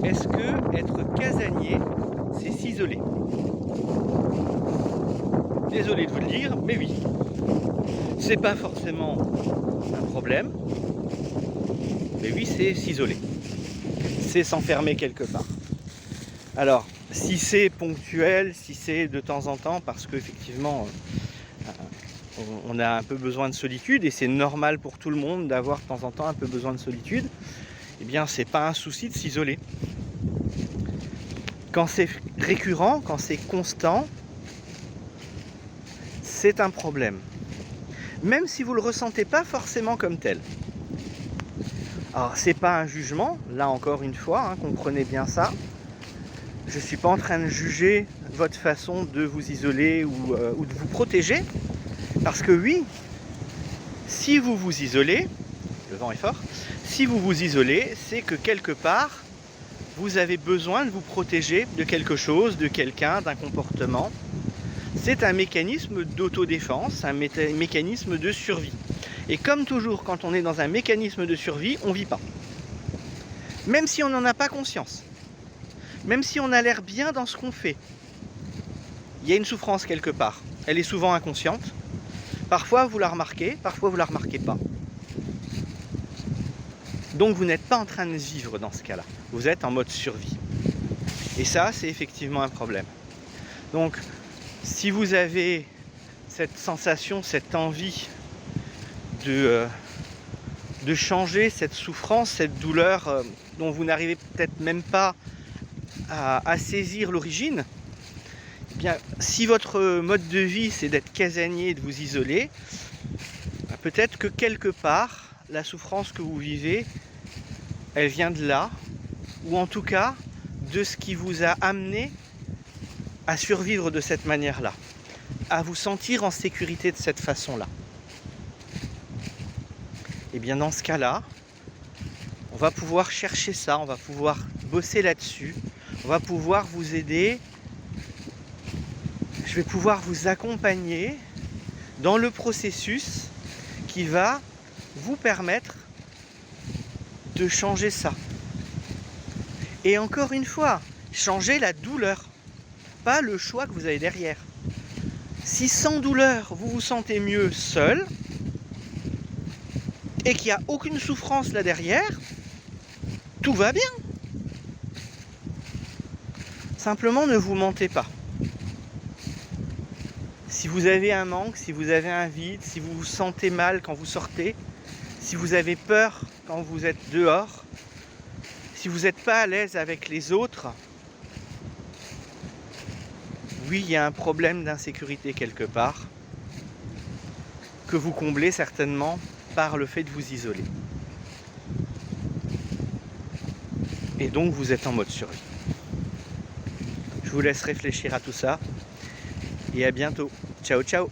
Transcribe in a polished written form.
Est-ce que être casanier, c'est s'isoler? Désolé de vous le dire, mais oui. C'est pas forcément un problème, mais oui, c'est s'isoler. C'est s'enfermer quelque part. Alors, si c'est ponctuel, si c'est de temps en temps, parce qu'effectivement, on a un peu besoin de solitude, et c'est normal pour tout le monde d'avoir de temps en temps un peu besoin de solitude, eh bien, c'est pas un souci de s'isoler. Quand c'est récurrent, quand c'est constant, c'est un problème. Même si vous ne le ressentez pas forcément comme tel. Alors, c'est pas un jugement, là encore une fois, hein, comprenez bien ça. Je ne suis pas en train de juger votre façon de vous isoler ou de vous protéger. Parce que oui, si vous vous isolez, le vent est fort, si vous vous isolez, c'est que quelque part, vous avez besoin de vous protéger de quelque chose, de quelqu'un, d'un comportement. C'est un mécanisme d'autodéfense, un mécanisme de survie. Et comme toujours, quand on est dans un mécanisme de survie, on ne vit pas. Même si on n'en a pas conscience. Même si on a l'air bien dans ce qu'on fait. Il y a une souffrance quelque part. Elle est souvent inconsciente. Parfois vous la remarquez, parfois vous la remarquez pas. Donc vous n'êtes pas en train de vivre dans ce cas-là. Vous êtes en mode survie. Et ça, c'est effectivement un problème. Donc, si vous avez cette sensation, cette envie de changer cette souffrance, cette douleur dont vous n'arrivez peut-être même pas à saisir l'origine, eh bien, si votre mode de vie c'est d'être casanier, de vous isoler, peut-être que quelque part, la souffrance que vous vivez, elle vient de là, ou en tout cas de ce qui vous a amené à survivre de cette manière-là, à vous sentir en sécurité de cette façon-là. Et bien dans ce cas-là, on va pouvoir chercher ça, on va pouvoir bosser là-dessus, on va pouvoir vous aider, je vais pouvoir vous accompagner dans le processus qui va vous permettre de changer ça. Et encore une fois, changer la douleur, pas le choix que vous avez derrière. Si sans douleur, vous vous sentez mieux seul, et qu'il n'y a aucune souffrance là derrière, tout va bien. Simplement, ne vous mentez pas. Si vous avez un manque, si vous avez un vide, si vous vous sentez mal quand vous sortez, si vous avez peur quand vous êtes dehors, si vous n'êtes pas à l'aise avec les autres, oui, il y a un problème d'insécurité quelque part, que vous comblez certainement par le fait de vous isoler. Et donc vous êtes en mode survie. Je vous laisse réfléchir à tout ça et à bientôt. Ciao ciao.